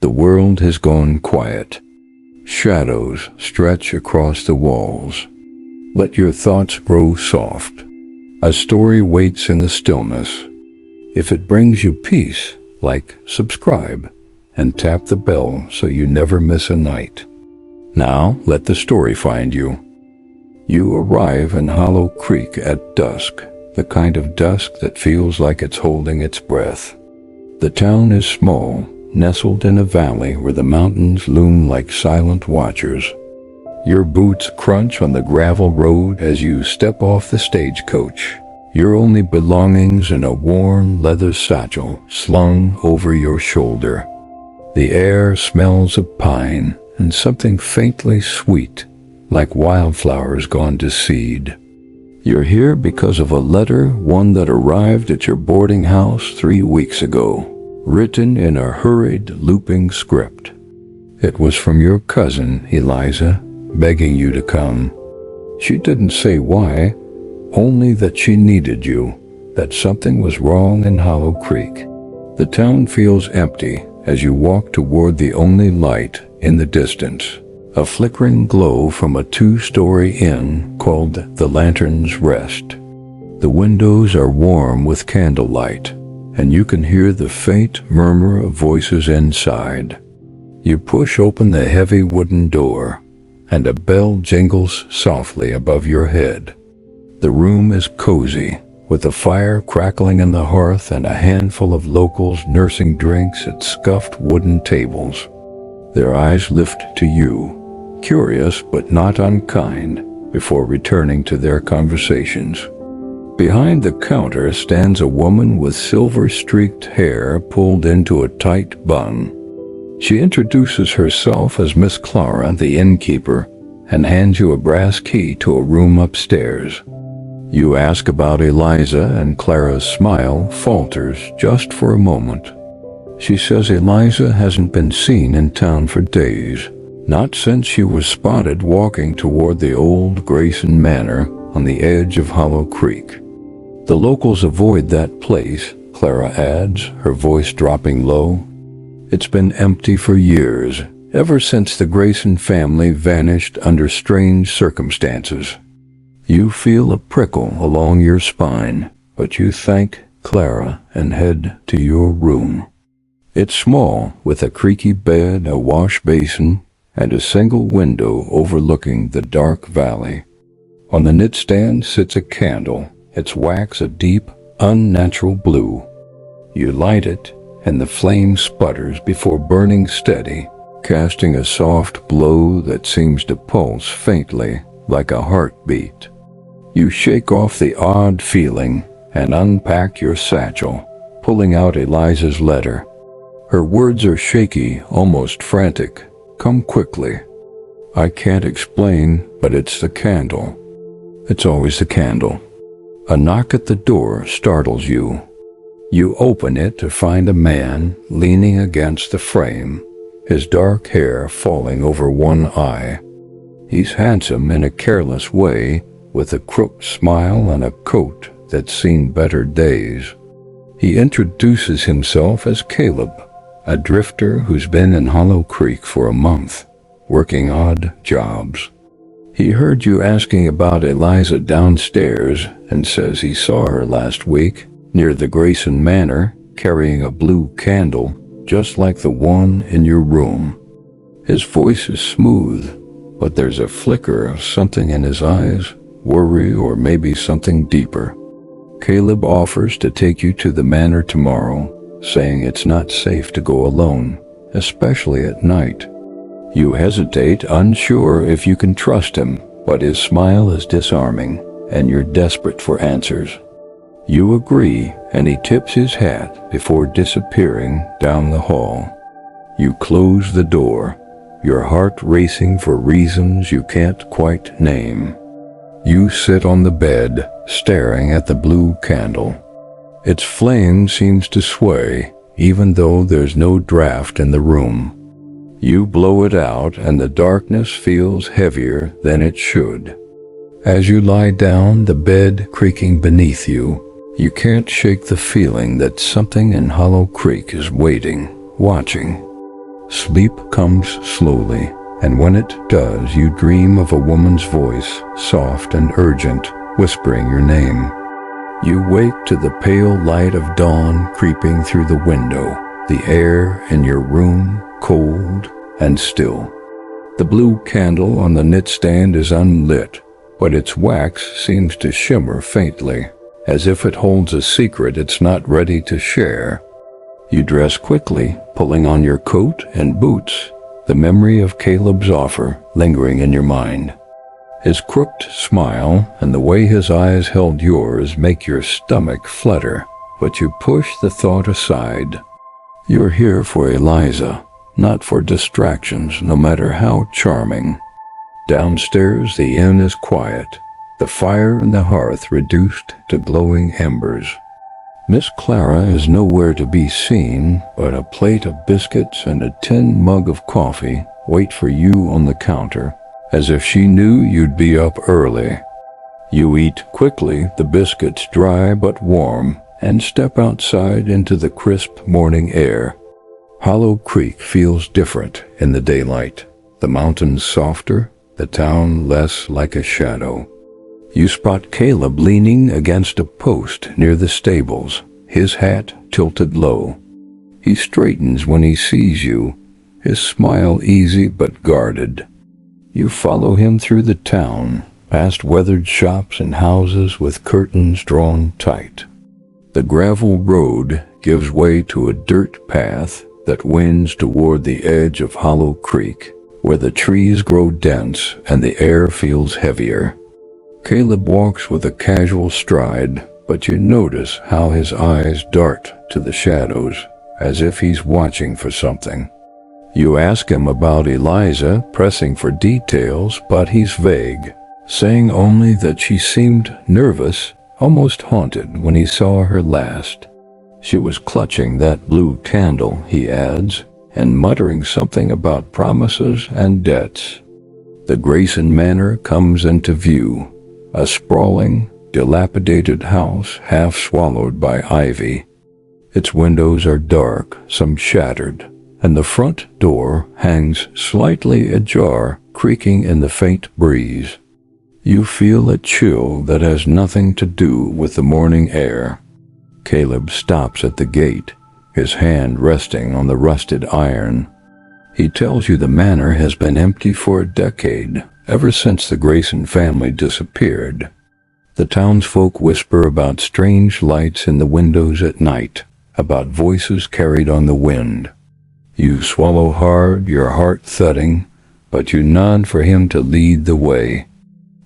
The world has gone quiet. Shadows stretch across the walls. Let your thoughts grow soft. A story waits in the stillness. If it brings you peace, like, subscribe, and tap the bell so you never miss a night. Now let the story find you. You arrive in Hollow Creek at dusk, the kind of dusk that feels like it's holding its breath. The town is small, nestled in a valley where the mountains loom like silent watchers. Your boots crunch on the gravel road as you step off the stagecoach, your only belongings in a warm leather satchel slung over your shoulder. The air smells of pine and something faintly sweet, like wildflowers gone to seed. You're here because of a letter, one that arrived at your boarding house 3 weeks ago, written in a hurried, looping script. It was from your cousin, Eliza, begging you to come. She didn't say why, only that she needed you, that something was wrong in Hollow Creek. The town feels empty as you walk toward the only light in the distance, a flickering glow from a 2-story inn called the Lantern's Rest. The windows are warm with candlelight, and you can hear the faint murmur of voices inside. You push open the heavy wooden door, and a bell jingles softly above your head. The room is cozy, with a fire crackling in the hearth and a handful of locals nursing drinks at scuffed wooden tables. Their eyes lift to you, curious but not unkind, before returning to their conversations. Behind the counter stands a woman with silver-streaked hair pulled into a tight bun. She introduces herself as Miss Clara, the innkeeper, and hands you a brass key to a room upstairs. You ask about Eliza, and Clara's smile falters just for a moment. She says Eliza hasn't been seen in town for days, not since she was spotted walking toward the old Grayson Manor on the edge of Hollow Creek. The locals avoid that place, Clara adds, her voice dropping low. It's been empty for years, ever since the Grayson family vanished under strange circumstances. You feel a prickle along your spine, but you thank Clara and head to your room. It's small, with a creaky bed, a wash basin, and a single window overlooking the dark valley. On the knitstand sits a candle, its wax a deep, unnatural blue. You light it, and the flame sputters before burning steady, casting a soft glow that seems to pulse faintly, like a heartbeat. You shake off the odd feeling and unpack your satchel, pulling out Eliza's letter. Her words are shaky, almost frantic. Come quickly. I can't explain, but it's the candle. It's always the candle. A knock at the door startles you. You open it to find a man leaning against the frame, his dark hair falling over one eye. He's handsome in a careless way, with a crooked smile and a coat that's seen better days. He introduces himself as Caleb, a drifter who's been in Hollow Creek for a month, working odd jobs. He heard you asking about Eliza downstairs and says he saw her last week near the Grayson Manor carrying a blue candle just like the one in your room. His voice is smooth, but there's a flicker of something in his eyes, worry or maybe something deeper. Caleb offers to take you to the manor tomorrow, saying it's not safe to go alone, especially at night. You hesitate, unsure if you can trust him, but his smile is disarming, and you're desperate for answers. You agree, and he tips his hat before disappearing down the hall. You close the door, your heart racing for reasons you can't quite name. You sit on the bed, staring at the blue candle. Its flame seems to sway, even though there's no draft in the room. You blow it out, and the darkness feels heavier than it should. As you lie down, the bed creaking beneath you, you can't shake the feeling that something in Hollow Creek is waiting, watching. Sleep comes slowly, and when it does, you dream of a woman's voice, soft and urgent, whispering your name. You wake to the pale light of dawn creeping through the window, the air in your room cold and still. The blue candle on the knitstand is unlit, but its wax seems to shimmer faintly, as if it holds a secret it's not ready to share. You dress quickly, pulling on your coat and boots, the memory of Caleb's offer lingering in your mind. His crooked smile and the way his eyes held yours make your stomach flutter, but you push the thought aside. You're here for Eliza, not for distractions, no matter how charming. Downstairs, the inn is quiet, the fire in the hearth reduced to glowing embers. Miss Clara is nowhere to be seen, but a plate of biscuits and a tin mug of coffee wait for you on the counter, as if she knew you'd be up early. You eat quickly, the biscuits dry but warm, and step outside into the crisp morning air. Hollow Creek feels different in the daylight, the mountains softer, the town less like a shadow. You spot Caleb leaning against a post near the stables, his hat tilted low. He straightens when he sees you, his smile easy but guarded. You follow him through the town, past weathered shops and houses with curtains drawn tight. The gravel road gives way to a dirt path that winds toward the edge of Hollow Creek, where the trees grow dense and the air feels heavier. Caleb walks with a casual stride, but you notice how his eyes dart to the shadows, as if he's watching for something. You ask him about Eliza, pressing for details, but he's vague, saying only that she seemed nervous, almost haunted when he saw her last. She was clutching that blue candle, he adds, and muttering something about promises and debts. The Grayson Manor comes into view, a sprawling, dilapidated house half swallowed by ivy. Its windows are dark, some shattered, and the front door hangs slightly ajar, creaking in the faint breeze. You feel a chill that has nothing to do with the morning air. Caleb stops at the gate, his hand resting on the rusted iron. He tells you the manor has been empty for a decade, ever since the Grayson family disappeared. The townsfolk whisper about strange lights in the windows at night, about voices carried on the wind. You swallow hard, your heart thudding, but you nod for him to lead the way.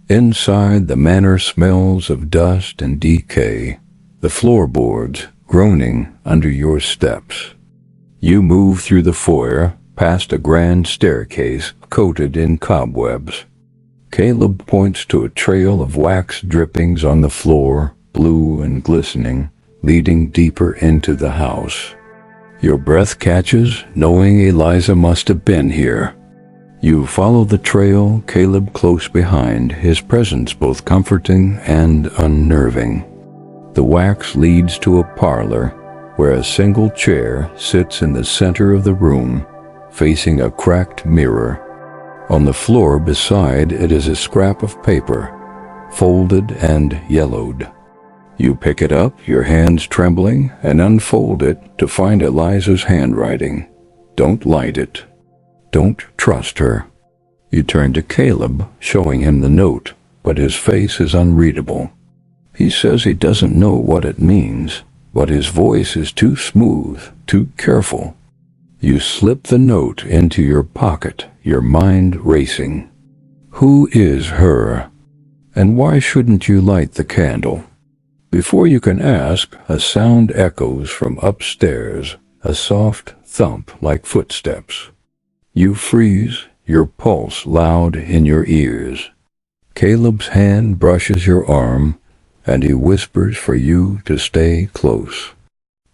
Inside, the manor smells of dust and decay, the floorboards groaning under your steps. You move through the foyer, past a grand staircase coated in cobwebs. Caleb points to a trail of wax drippings on the floor, blue and glistening, leading deeper into the house. Your breath catches, knowing Eliza must have been here. You follow the trail, Caleb close behind, his presence both comforting and unnerving. The wax leads to a parlor, where a single chair sits in the center of the room, facing a cracked mirror. On the floor beside it is a scrap of paper, folded and yellowed. You pick it up, your hands trembling, and unfold it to find Eliza's handwriting. Don't light it. Don't trust her. You turn to Caleb, showing him the note, but his face is unreadable. He says he doesn't know what it means, but his voice is too smooth, too careful. You slip the note into your pocket, your mind racing. Who is her? And why shouldn't you light the candle? Before you can ask, a sound echoes from upstairs, a soft thump like footsteps. You freeze, your pulse loud in your ears. Caleb's hand brushes your arm, and he whispers for you to stay close.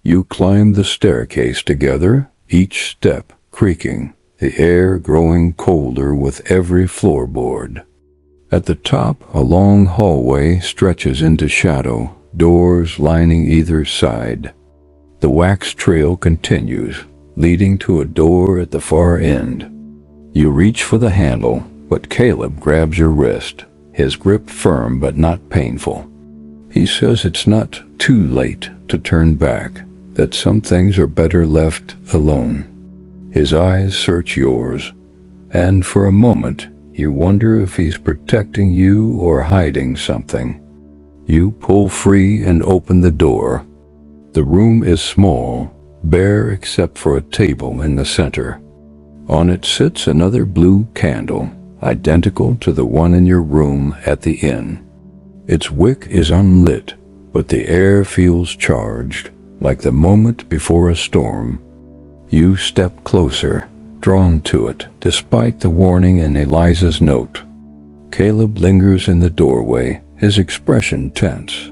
You climb the staircase together, each step creaking, the air growing colder with every floorboard. At the top, a long hallway stretches into shadow, doors lining either side. The wax trail continues, leading to a door at the far end. You reach for the handle, but Caleb grabs your wrist, his grip firm but not painful. He says it's not too late to turn back, that some things are better left alone. His eyes search yours, and for a moment, you wonder if he's protecting you or hiding something. You pull free and open the door. The room is small, bare except for a table in the center. On it sits another blue candle, identical to the one in your room at the inn. Its wick is unlit, but the air feels charged, like the moment before a storm. You step closer, drawn to it, despite the warning in Eliza's note. Caleb lingers in the doorway, his expression tense.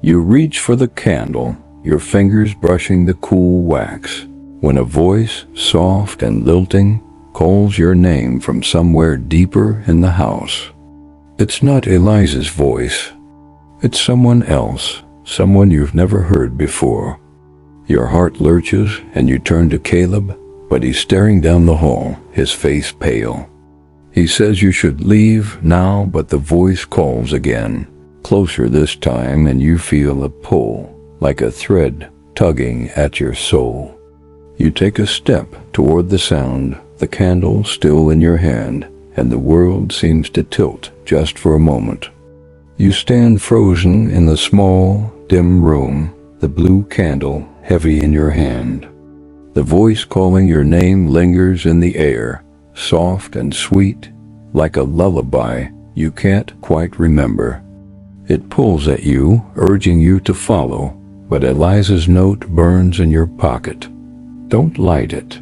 You reach for the candle, your fingers brushing the cool wax, when a voice, soft and lilting, calls your name from somewhere deeper in the house. It's not Eliza's voice. It's someone else, someone you've never heard before. Your heart lurches and you turn to Caleb, but he's staring down the hall, his face pale. He says you should leave now, but the voice calls again, closer this time, and you feel a pull, like a thread tugging at your soul. You take a step toward the sound, the candle still in your hand, and the world seems to tilt just for a moment. You stand frozen in the small, dim room, the blue candle heavy in your hand. The voice calling your name lingers in the air, soft and sweet, like a lullaby you can't quite remember. It pulls at you, urging you to follow, but Eliza's note burns in your pocket. Don't light it.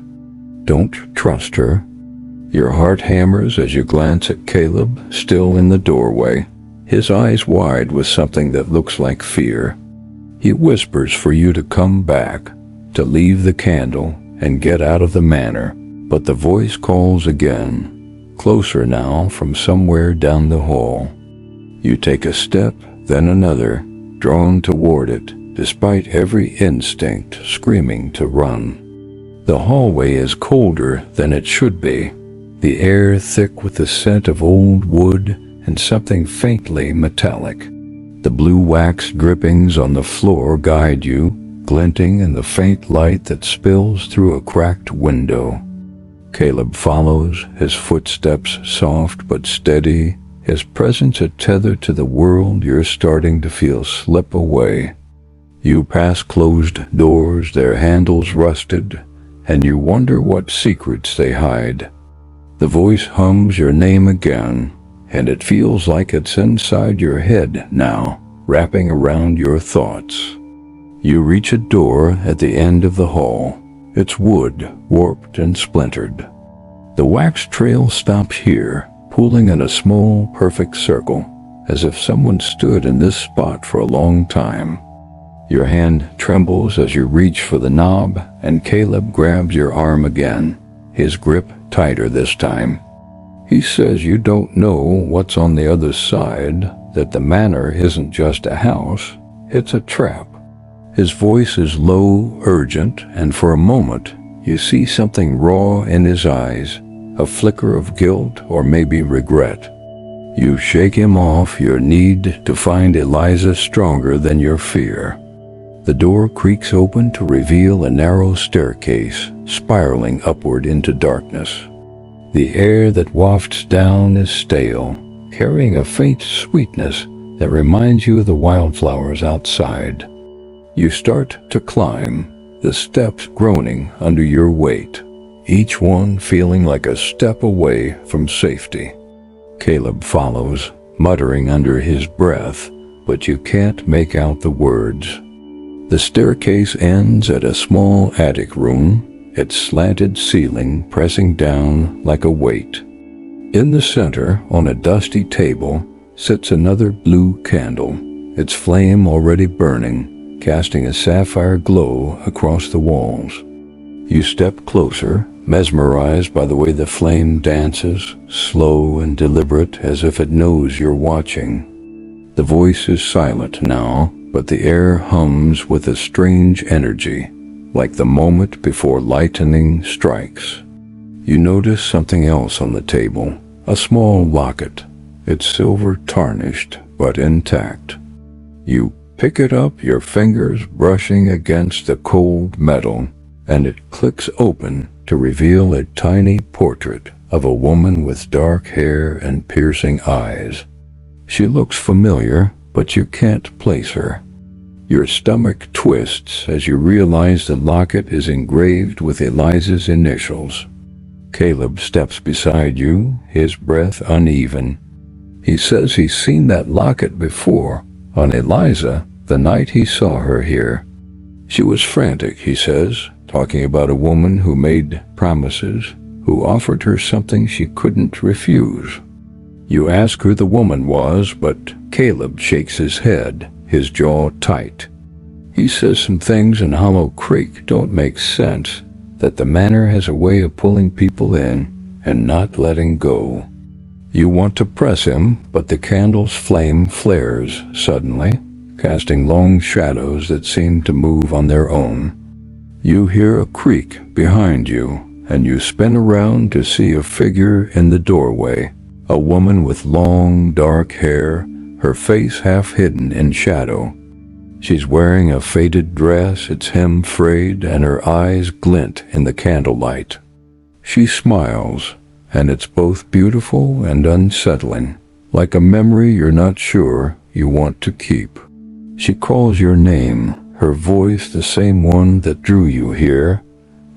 Don't trust her. Your heart hammers as you glance at Caleb, still in the doorway, his eyes wide with something that looks like fear. He whispers for you to come back, to leave the candle and get out of the manor, but the voice calls again, closer now from somewhere down the hall. You take a step, then another, drawn toward it, despite every instinct screaming to run. The hallway is colder than it should be, the air thick with the scent of old wood and something faintly metallic. The blue wax drippings on the floor guide you, glinting in the faint light that spills through a cracked window. Caleb follows, his footsteps soft but steady, his presence a tether to the world you're starting to feel slip away. You pass closed doors, their handles rusted, and you wonder what secrets they hide. The voice hums your name again, and it feels like it's inside your head now, wrapping around your thoughts. You reach a door at the end of the hall. It's wood, warped and splintered. The wax trail stops here, pooling in a small, perfect circle, as if someone stood in this spot for a long time. Your hand trembles as you reach for the knob, and Caleb grabs your arm again, his grip tighter this time. He says you don't know what's on the other side, that the manor isn't just a house, it's a trap. His voice is low, urgent, and for a moment, you see something raw in his eyes, a flicker of guilt or maybe regret. You shake him off your need to find Eliza stronger than your fear. The door creaks open to reveal a narrow staircase, spiraling upward into darkness. The air that wafts down is stale, carrying a faint sweetness that reminds you of the wildflowers outside. You start to climb, the steps groaning under your weight, each one feeling like a step away from safety. Caleb follows, muttering under his breath, but you can't make out the words. The staircase ends at a small attic room, its slanted ceiling pressing down like a weight. In the center, on a dusty table, sits another blue candle, its flame already burning, casting a sapphire glow across the walls. You step closer, mesmerized by the way the flame dances, slow and deliberate as if it knows you're watching. The voice is silent now, but the air hums with a strange energy, like the moment before lightning strikes. You notice something else on the table, a small locket. It's silver tarnished, but intact. You pick it up, your fingers brushing against the cold metal, and it clicks open to reveal a tiny portrait of a woman with dark hair and piercing eyes. She looks familiar, but you can't place her. Your stomach twists as you realize the locket is engraved with Eliza's initials. Caleb steps beside you, his breath uneven. He says he's seen that locket before, on Eliza, the night he saw her here. She was frantic, he says, talking about a woman who made promises, who offered her something she couldn't refuse. You ask who the woman was, but Caleb shakes his head, his jaw tight. He says some things in Hollow Creek don't make sense, that the manor has a way of pulling people in and not letting go. You want to press him, but the candle's flame flares suddenly, casting long shadows that seem to move on their own. You hear a creak behind you, and you spin around to see a figure in the doorway, a woman with long, dark hair, her face half hidden in shadow. She's wearing a faded dress, its hem frayed, and her eyes glint in the candlelight. She smiles, and it's both beautiful and unsettling, like a memory you're not sure you want to keep. She calls your name, her voice the same one that drew you here,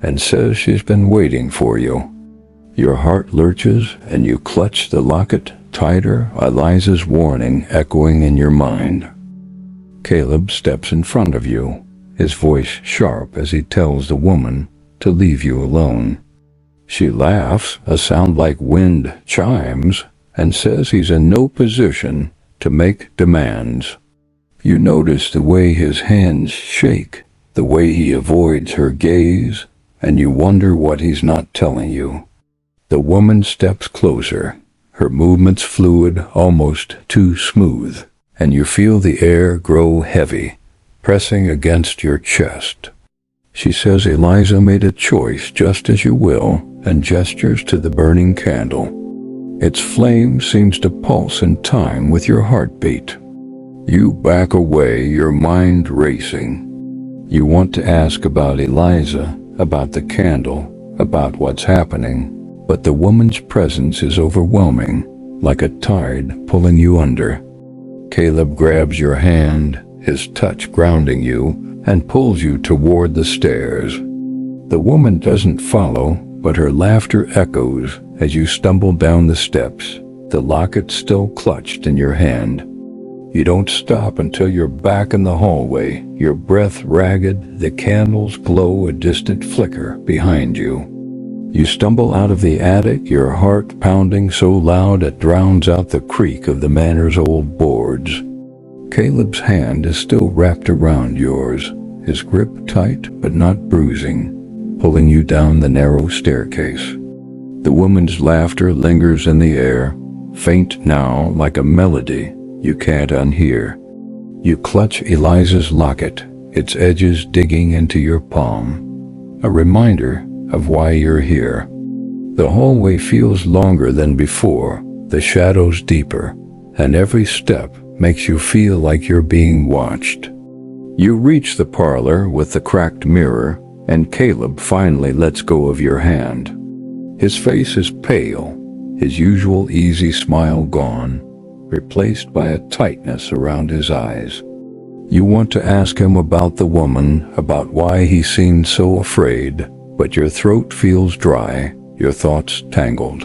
and says she's been waiting for you. Your heart lurches, and you clutch the locket tighter, Eliza's warning echoing in your mind. Caleb steps in front of you, his voice sharp as he tells the woman to leave you alone. She laughs, a sound like wind chimes, and says he's in no position to make demands. You notice the way his hands shake, the way he avoids her gaze, and you wonder what he's not telling you. The woman steps closer, her movements fluid, almost too smooth, and you feel the air grow heavy, pressing against your chest. She says Eliza made a choice just as you will, and gestures to the burning candle. Its flame seems to pulse in time with your heartbeat. You back away, your mind racing. You want to ask about Eliza, about the candle, about what's happening, but the woman's presence is overwhelming, like a tide pulling you under. Caleb grabs your hand, his touch grounding you, and pulls you toward the stairs. The woman doesn't follow, but her laughter echoes as you stumble down the steps, the locket still clutched in your hand. You don't stop until you're back in the hallway, your breath ragged, the candles glow a distant flicker behind you. You stumble out of the attic, your heart pounding so loud it drowns out the creak of the manor's old boards. Caleb's hand is still wrapped around yours, his grip tight but not bruising, pulling you down the narrow staircase. The woman's laughter lingers in the air, faint now like a melody you can't unhear. You clutch Eliza's locket, its edges digging into your palm, a reminder of why you're here. The hallway feels longer than before, the shadows deeper, and every step makes you feel like you're being watched. You reach the parlor with the cracked mirror, and Caleb finally lets go of your hand. His face is pale, his usual easy smile gone, replaced by a tightness around his eyes. You want to ask him about the woman, about why he seemed so afraid, but your throat feels dry, your thoughts tangled.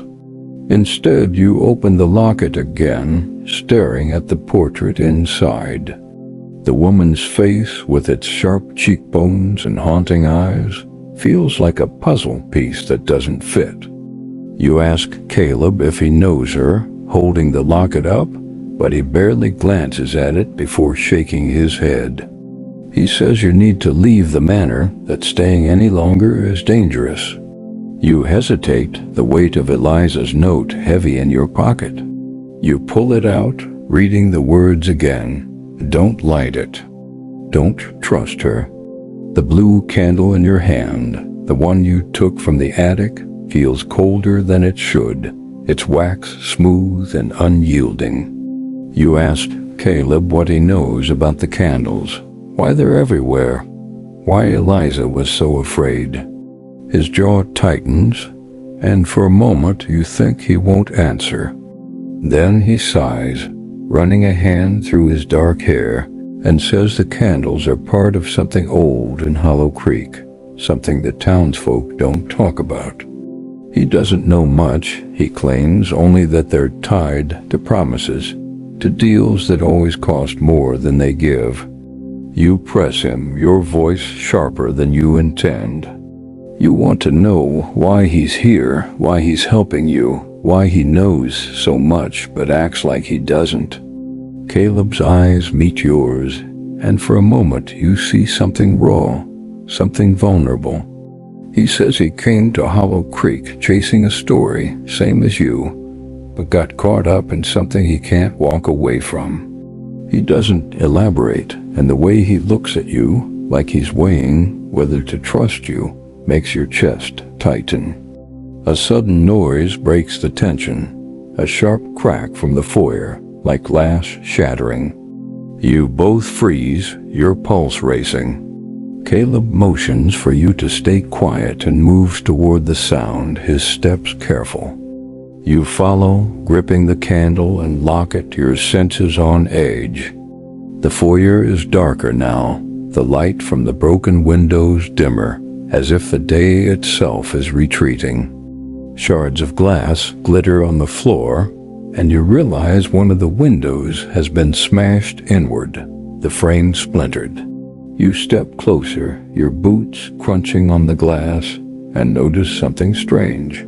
Instead, you open the locket again, staring at the portrait inside. The woman's face, with its sharp cheekbones and haunting eyes, feels like a puzzle piece that doesn't fit. You ask Caleb if he knows her, holding the locket up, but he barely glances at it before shaking his head. He says you need to leave the manor, that staying any longer is dangerous. You hesitate, the weight of Eliza's note heavy in your pocket. You pull it out, reading the words again. Don't light it. Don't trust her. The blue candle in your hand, the one you took from the attic, feels colder than it should. Its wax smooth and unyielding. You ask Caleb what he knows about the candles, why they're everywhere, why Eliza was so afraid. His jaw tightens, and for a moment you think he won't answer. Then he sighs, running a hand through his dark hair, and says the candles are part of something old in Hollow Creek, something that townsfolk don't talk about. He doesn't know much, he claims, only that they're tied to promises, to deals that always cost more than they give. You press him, your voice sharper than you intend. You want to know why he's here, why he's helping you, why he knows so much but acts like he doesn't. Caleb's eyes meet yours, and for a moment you see something raw, something vulnerable. He says he came to Hollow Creek chasing a story, same as you, but got caught up in something he can't walk away from. He doesn't elaborate, and the way he looks at you, like he's weighing whether to trust you, makes your chest tighten. A sudden noise breaks the tension, a sharp crack from the foyer, like glass shattering. You both freeze, your pulse racing. Caleb motions for you to stay quiet and moves toward the sound, his steps careful. You follow, gripping the candle and locket, your senses on edge. The foyer is darker now, the light from the broken windows dimmer, as if the day itself is retreating. Shards of glass glitter on the floor, and you realize one of the windows has been smashed inward, the frame splintered. You step closer, your boots crunching on the glass, and notice something strange.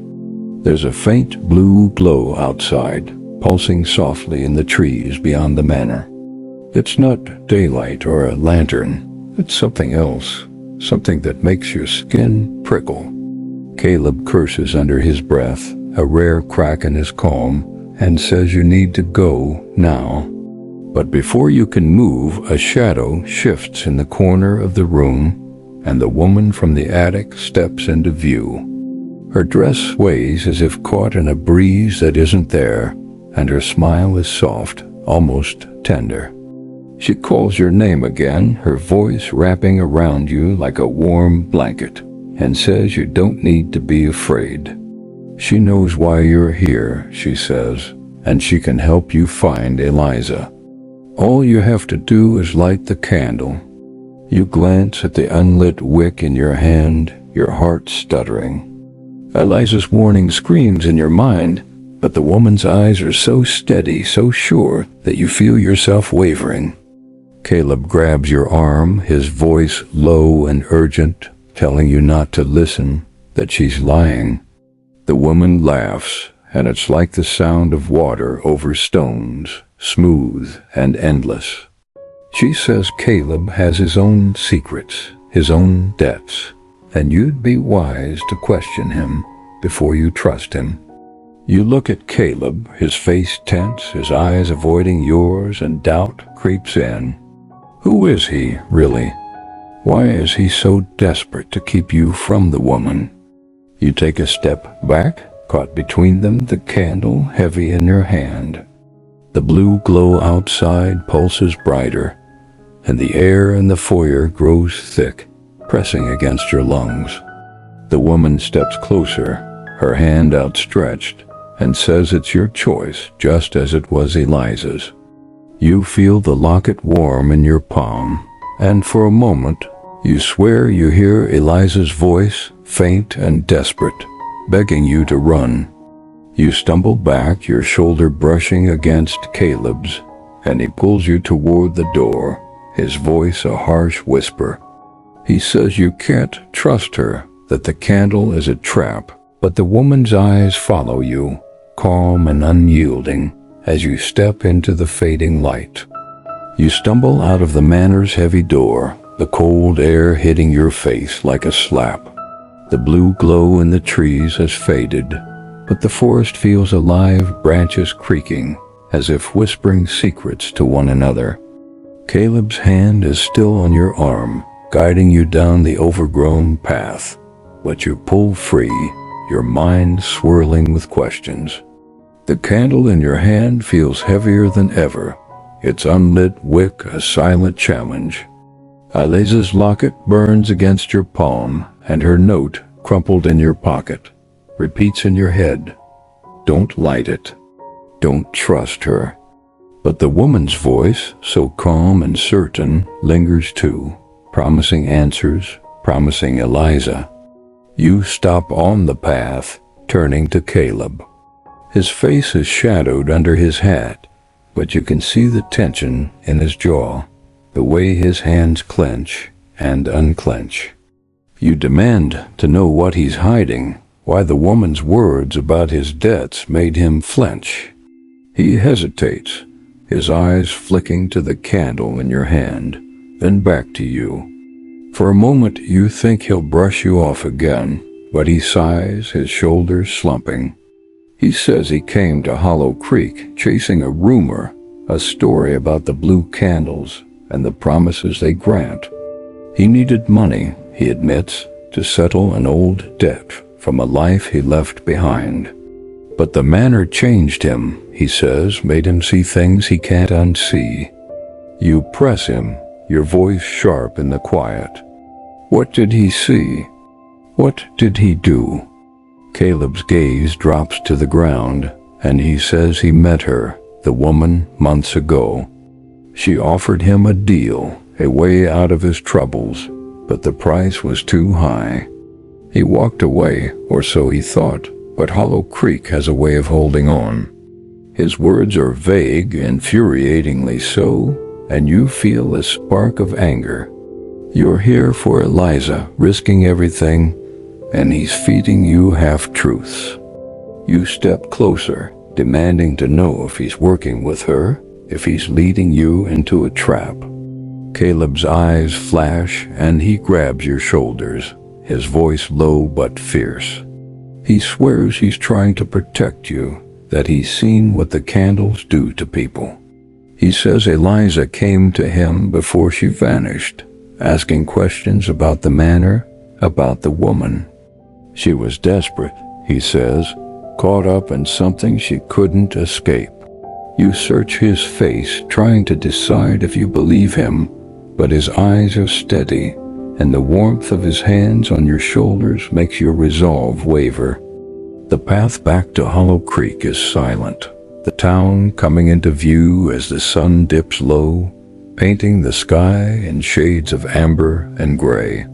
There's a faint blue glow outside, pulsing softly in the trees beyond the manor. It's not daylight or a lantern, it's something else, something that makes your skin prickle. Caleb curses under his breath, a rare crack in his calm, and says you need to go now. But before you can move, a shadow shifts in the corner of the room, and the woman from the attic steps into view. Her dress sways as if caught in a breeze that isn't there, and her smile is soft, almost tender. She calls your name again, her voice wrapping around you like a warm blanket, and says you don't need to be afraid. She knows why you're here, she says, and she can help you find Eliza. All you have to do is light the candle. You glance at the unlit wick in your hand, your heart stuttering. Eliza's warning screams in your mind, but the woman's eyes are so steady, so sure, that you feel yourself wavering. Caleb grabs your arm, his voice low and urgent, telling you not to listen, that she's lying. The woman laughs, and it's like the sound of water over stones, smooth and endless. She says Caleb has his own secrets, his own debts, and you'd be wise to question him before you trust him. You look at Caleb, his face tense, his eyes avoiding yours, and doubt creeps in. Who is he, really? Why is he so desperate to keep you from the woman? You take a step back, caught between them, the candle heavy in your hand. The blue glow outside pulses brighter, and the air in the foyer grows thick, pressing against your lungs. The woman steps closer, her hand outstretched, and says it's your choice, just as it was Eliza's. You feel the locket warm in your palm, and for a moment, you swear you hear Eliza's voice, faint and desperate, begging you to run. You stumble back, your shoulder brushing against Caleb's, and he pulls you toward the door, his voice a harsh whisper. He says you can't trust her, that the candle is a trap, but the woman's eyes follow you, calm and unyielding, as you step into the fading light. You stumble out of the manor's heavy door, the cold air hitting your face like a slap. The blue glow in the trees has faded, but the forest feels alive, branches creaking, as if whispering secrets to one another. Caleb's hand is still on your arm, guiding you down the overgrown path. But you pull free, your mind swirling with questions. The candle in your hand feels heavier than ever, its unlit wick a silent challenge. Eliza's locket burns against your palm, and her note, crumpled in your pocket, repeats in your head. Don't light it. Don't trust her. But the woman's voice, so calm and certain, lingers too, promising answers, promising Eliza. You stop on the path, turning to Caleb. His face is shadowed under his hat, but you can see the tension in his jaw, the way his hands clench and unclench. You demand to know what he's hiding, why the woman's words about his debts made him flinch. He hesitates, his eyes flicking to the candle in your hand, then back to you. For a moment you think he'll brush you off again, but he sighs, his shoulders slumping. He says he came to Hollow Creek chasing a rumor, a story about the blue candles and the promises they grant. He needed money, he admits, to settle an old debt from a life he left behind. But the manor changed him, he says, made him see things he can't unsee. You press him, your voice sharp in the quiet. What did he see? What did he do? Caleb's gaze drops to the ground, and he says he met her, the woman, months ago. She offered him a deal, a way out of his troubles, but the price was too high. He walked away, or so he thought, but Hollow Creek has a way of holding on. His words are vague, infuriatingly so, and you feel a spark of anger. You're here for Eliza, risking everything, and he's feeding you half-truths. You step closer, demanding to know if he's working with her, if he's leading you into a trap. Caleb's eyes flash, and he grabs your shoulders, his voice low but fierce. He swears he's trying to protect you, that he's seen what the candles do to people. He says Eliza came to him before she vanished, asking questions about the manor, about the woman. She was desperate, he says, caught up in something she couldn't escape. You search his face, trying to decide if you believe him, but his eyes are steady, and the warmth of his hands on your shoulders makes your resolve waver. The path back to Hollow Creek is silent, the town coming into view as the sun dips low, painting the sky in shades of amber and gray.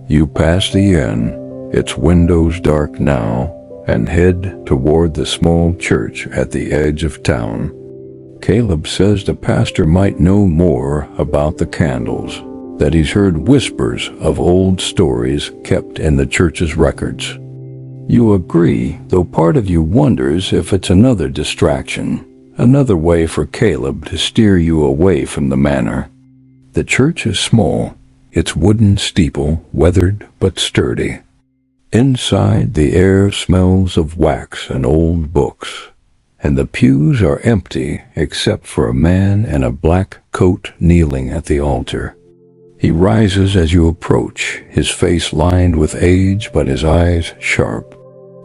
You pass the inn, its windows dark now, and head toward the small church at the edge of town. Caleb says the pastor might know more about the candles, that he's heard whispers of old stories kept in the church's records. You agree, though part of you wonders if it's another distraction, another way for Caleb to steer you away from the manor. The church is small, its wooden steeple weathered but sturdy. Inside, the air smells of wax and old books, and the pews are empty except for a man in a black coat kneeling at the altar. He rises as you approach, his face lined with age but his eyes sharp.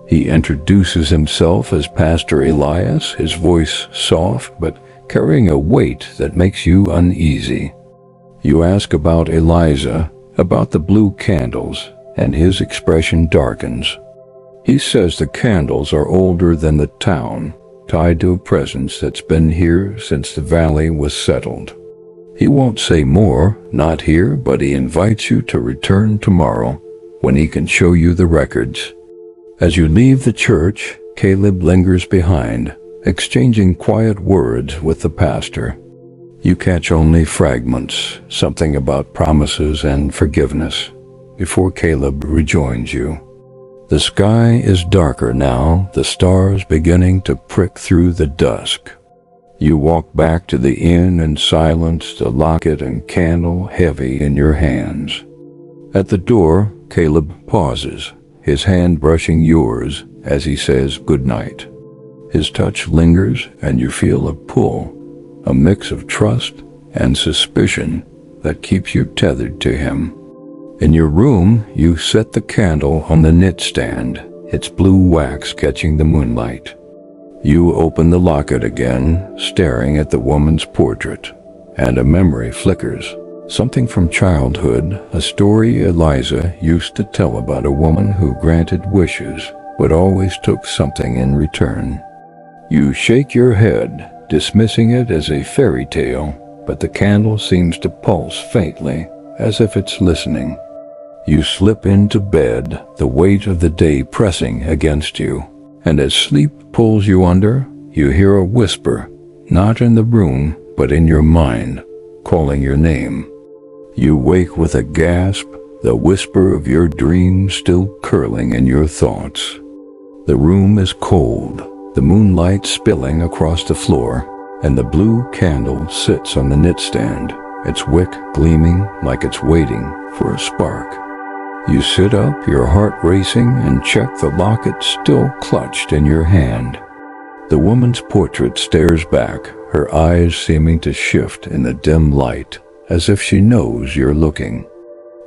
He introduces himself as Pastor Elias, his voice soft but carrying a weight that makes you uneasy. You ask about Eliza, about the blue candles, and his expression darkens. He says the candles are older than the town, tied to a presence that's been here since the valley was settled. He won't say more, not here, but he invites you to return tomorrow, when he can show you the records. As you leave the church, Caleb lingers behind, exchanging quiet words with the pastor. You catch only fragments, something about promises and forgiveness, before Caleb rejoins you. The sky is darker now, the stars beginning to prick through the dusk. You walk back to the inn in silence, the locket and candle heavy in your hands. At the door, Caleb pauses, his hand brushing yours as he says goodnight. His touch lingers, and you feel a pull, a mix of trust and suspicion that keeps you tethered to him. In your room, you set the candle on the knit stand, its blue wax catching the moonlight. You open the locket again, staring at the woman's portrait, and a memory flickers. Something from childhood, a story Eliza used to tell about a woman who granted wishes, but always took something in return. You shake your head, dismissing it as a fairy tale, but the candle seems to pulse faintly, as if it's listening. You slip into bed, the weight of the day pressing against you, and as sleep pulls you under, you hear a whisper, not in the room, but in your mind, calling your name. You wake with a gasp, the whisper of your dreams still curling in your thoughts. The room is cold, the moonlight spilling across the floor, and the blue candle sits on the knit stand, its wick gleaming like it's waiting for a spark. You sit up, your heart racing, and check the locket still clutched in your hand. The woman's portrait stares back, her eyes seeming to shift in the dim light, as if she knows you're looking.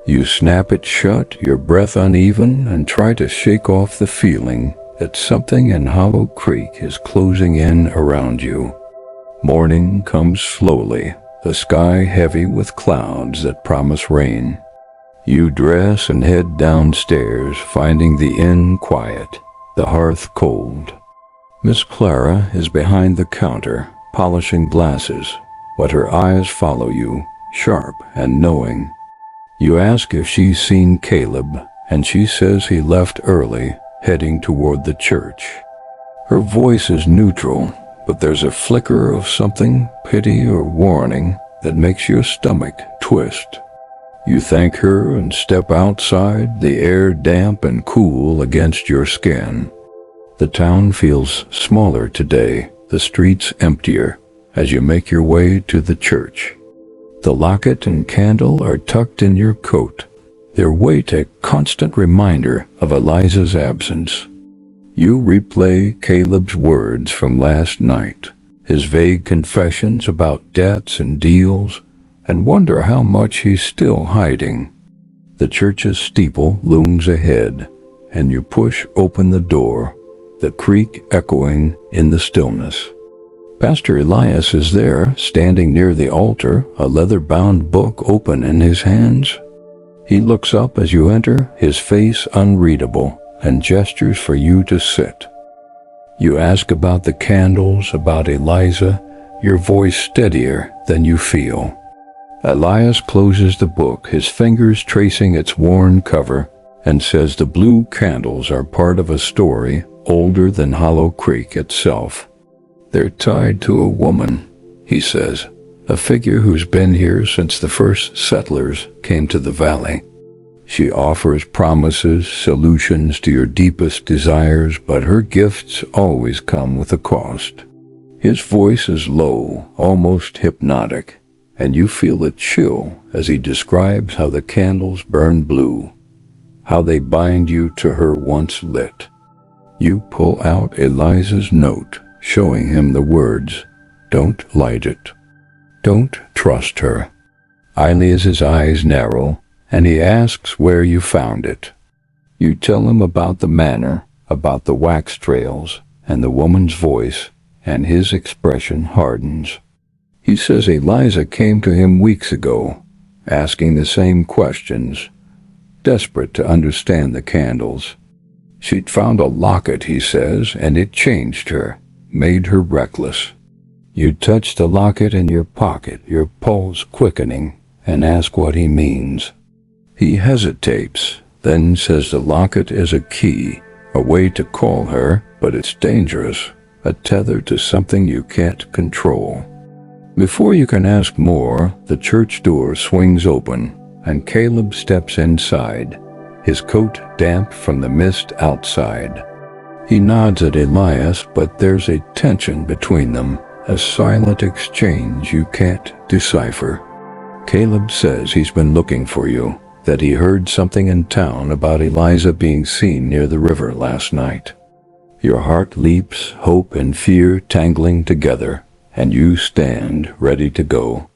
You snap it shut, your breath uneven, and try to shake off the feeling that something in Hollow Creek is closing in around you. Morning comes slowly, the sky heavy with clouds that promise rain. You dress and head downstairs, finding the inn quiet, the hearth cold. Miss Clara is behind the counter, polishing glasses, but her eyes follow you, sharp and knowing. You ask if she's seen Caleb, and she says he left early, heading toward the church. Her voice is neutral, but there's a flicker of something, pity or warning, that makes your stomach twist. You thank her and step outside, the air damp and cool against your skin. The town feels smaller today, the streets emptier, as you make your way to the church. The locket and candle are tucked in your coat, their weight a constant reminder of Eliza's absence. You replay Caleb's words from last night, his vague confessions about debts and deals, and wonder how much he's still hiding. The church's steeple looms ahead, and you push open the door, the creak echoing in the stillness. Pastor Elias is there, standing near the altar, a leather-bound book open in his hands. He looks up as you enter, his face unreadable, and gestures for you to sit. You ask about the candles, about Eliza, your voice steadier than you feel. Elias closes the book, his fingers tracing its worn cover, and says the blue candles are part of a story older than Hollow Creek itself. They're tied to a woman, he says, a figure who's been here since the first settlers came to the valley. She offers promises, solutions to your deepest desires, but her gifts always come with a cost. His voice is low, almost hypnotic, and you feel a chill as he describes how the candles burn blue, how they bind you to her once lit. You pull out Eliza's note, showing him the words, "Don't light it. Don't trust her." Elias's eyes narrow, and he asks where you found it. You tell him about the manor, about the wax trails, and the woman's voice, and his expression hardens. He says Eliza came to him weeks ago, asking the same questions, desperate to understand the candles. She'd found a locket, he says, and it changed her, made her reckless. You touch the locket in your pocket, your pulse quickening, and ask what he means. He hesitates, then says the locket is a key, a way to call her, but it's dangerous, a tether to something you can't control. Before you can ask more, the church door swings open, and Caleb steps inside, his coat damp from the mist outside. He nods at Elias, but there's a tension between them, a silent exchange you can't decipher. Caleb says he's been looking for you, that he heard something in town about Eliza being seen near the river last night. Your heart leaps, hope and fear tangling together, and you stand ready to go.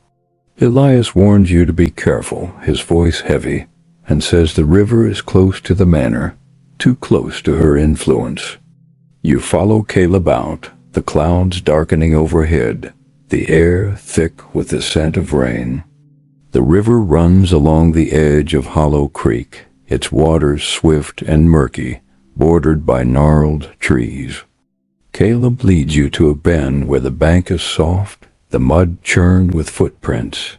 Elias warns you to be careful, his voice heavy, and says the river is close to the manor, too close to her influence. You follow Caleb out, the clouds darkening overhead, the air thick with the scent of rain. The river runs along the edge of Hollow Creek, its waters swift and murky, bordered by gnarled trees. Caleb leads you to a bend where the bank is soft, the mud churned with footprints.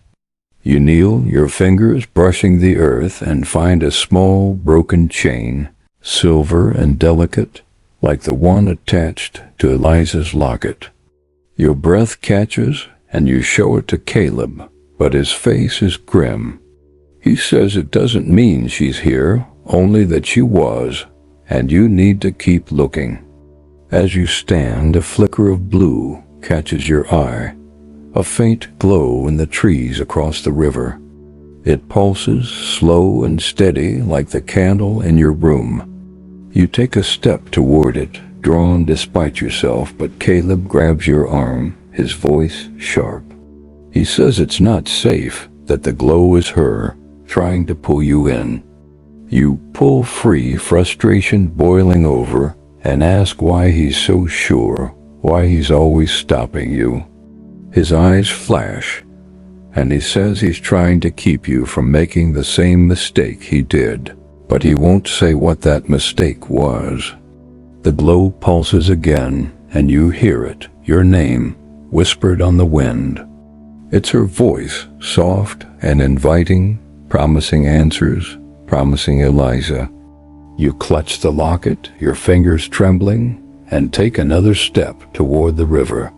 You kneel, your fingers brushing the earth, and find a small broken chain, silver and delicate, like the one attached to Eliza's locket. Your breath catches, and you show it to Caleb, but his face is grim. He says it doesn't mean she's here, only that she was, and you need to keep looking. As you stand, a flicker of blue catches your eye, a faint glow in the trees across the river. It pulses slow and steady like the candle in your room. You take a step toward it, drawn despite yourself, but Caleb grabs your arm, his voice sharp. He says it's not safe, that the glow is her, trying to pull you in. You pull free, frustration boiling over, and ask why he's so sure, why he's always stopping you. His eyes flash, and he says he's trying to keep you from making the same mistake he did, but he won't say what that mistake was. The glow pulses again, and you hear it, your name, whispered on the wind. It's her voice, soft and inviting, promising answers, promising Eliza. You clutch the locket, your fingers trembling, and take another step toward the river.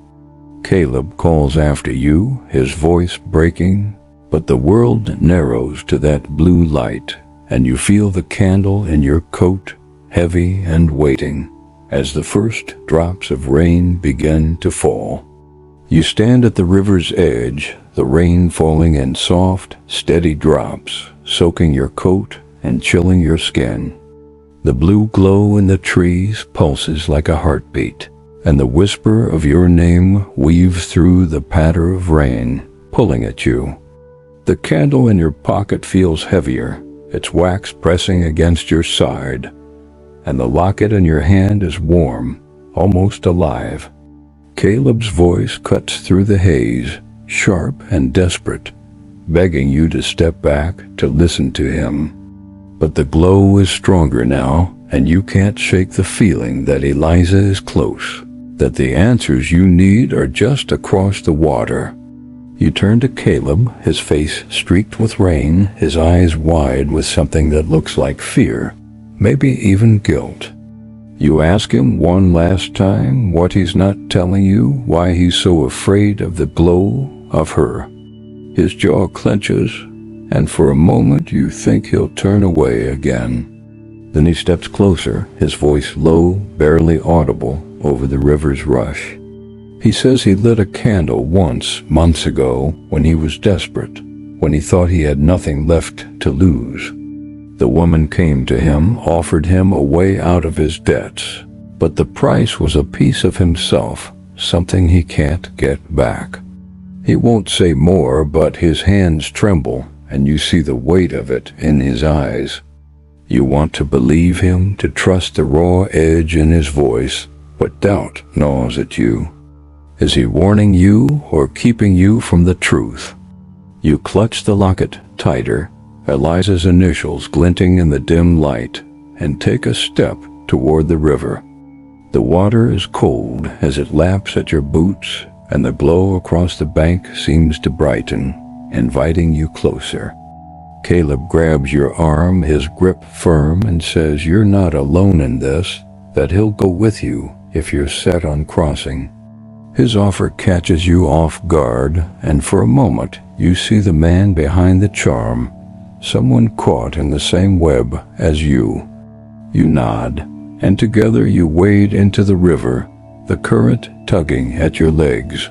Caleb calls after you, his voice breaking, but the world narrows to that blue light, and you feel the candle in your coat, heavy and waiting, as the first drops of rain begin to fall. You stand at the river's edge, the rain falling in soft, steady drops, soaking your coat and chilling your skin. The blue glow in the trees pulses like a heartbeat, and the whisper of your name weaves through the patter of rain, pulling at you. The candle in your pocket feels heavier, its wax pressing against your side, and the locket in your hand is warm, almost alive. Caleb's voice cuts through the haze, sharp and desperate, begging you to step back to listen to him. But the glow is stronger now, and you can't shake the feeling that Eliza is close, that the answers you need are just across the water. You turn to Caleb, his face streaked with rain, his eyes wide with something that looks like fear, maybe even guilt. You ask him one last time what he's not telling you, why he's so afraid of the glow of her. His jaw clenches, and for a moment you think he'll turn away again. Then he steps closer, his voice low, barely audible, over the river's rush. He says he lit a candle once, months ago, when he was desperate, when he thought he had nothing left to lose. The woman came to him, offered him a way out of his debts, but the price was a piece of himself, something he can't get back. He won't say more, but his hands tremble, and you see the weight of it in his eyes. You want to believe him, to trust the raw edge in his voice, but doubt gnaws at you. Is he warning you or keeping you from the truth? You clutch the locket tighter, Eliza's initials glinting in the dim light, and take a step toward the river. The water is cold as it laps at your boots, and the glow across the bank seems to brighten, inviting you closer. Caleb grabs your arm, his grip firm, and says you're not alone in this, that he'll go with you if you're set on crossing. His offer catches you off guard, and for a moment you see the man behind the charm, someone caught in the same web as you. You nod, and together you wade into the river, the current tugging at your legs.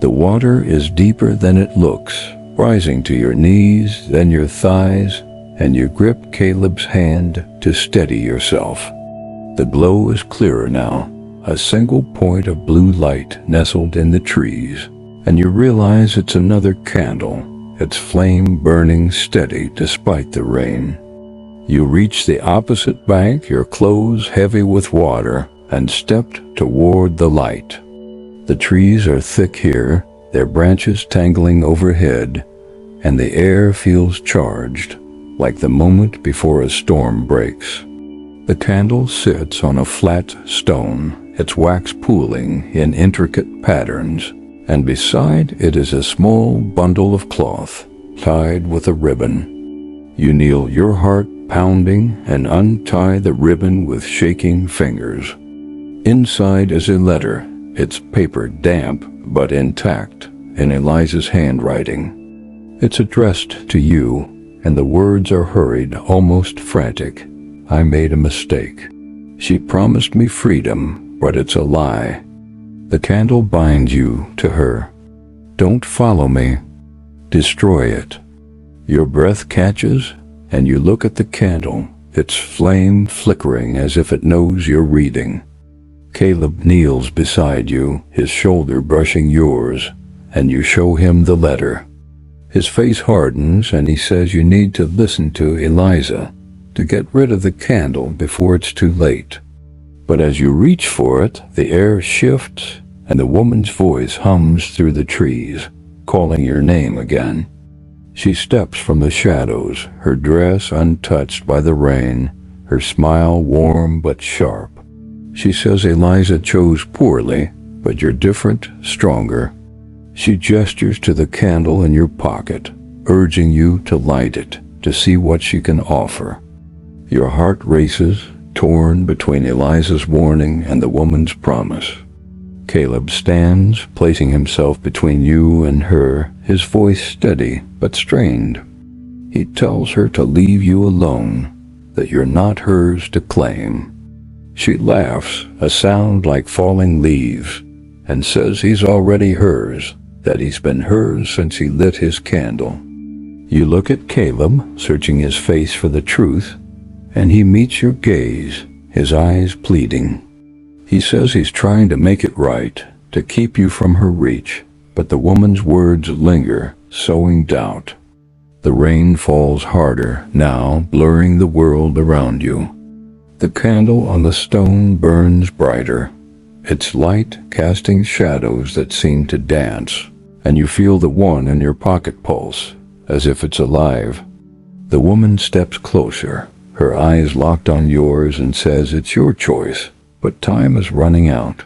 The water is deeper than it looks, rising to your knees, then your thighs, and you grip Caleb's hand to steady yourself. The glow is clearer now, a single point of blue light nestled in the trees, and you realize it's another candle, its flame burning steady despite the rain. You reach the opposite bank, your clothes heavy with water, and stepped toward the light. The trees are thick here, their branches tangling overhead, and the air feels charged, like the moment before a storm breaks. The candle sits on a flat stone, its wax pooling in intricate patterns, and beside it is a small bundle of cloth, tied with a ribbon. You kneel, your heart pounding, and untie the ribbon with shaking fingers. Inside is a letter, its paper damp but intact, in Eliza's handwriting. It's addressed to you, and the words are hurried, almost frantic. I made a mistake. She promised me freedom, but it's a lie. The candle binds you to her. Don't follow me. Destroy it. Your breath catches, and you look at the candle, its flame flickering as if it knows you're reading. Caleb kneels beside you, his shoulder brushing yours, and you show him the letter. His face hardens, and he says you need to listen to Eliza, to get rid of the candle before it's too late. But as you reach for it, the air shifts, and the woman's voice hums through the trees, calling your name again. She steps from the shadows, her dress untouched by the rain, her smile warm but sharp. She says Eliza chose poorly, but you're different, stronger. She gestures to the candle in your pocket, urging you to light it, to see what she can offer. Your heart races, torn between Eliza's warning and the woman's promise. Caleb stands, placing himself between you and her, his voice steady but strained. He tells her to leave you alone, that you're not hers to claim. She laughs, a sound like falling leaves, and says he's already hers, that he's been hers since he lit his candle. You look at Caleb, searching his face for the truth, and he meets your gaze, his eyes pleading. He says he's trying to make it right, to keep you from her reach, but the woman's words linger, sowing doubt. The rain falls harder now, blurring the world around you. The candle on the stone burns brighter, its light casting shadows that seem to dance, and you feel the one in your pocket pulse, as if it's alive. The woman steps closer, her eyes locked on yours, and says it's your choice, but time is running out.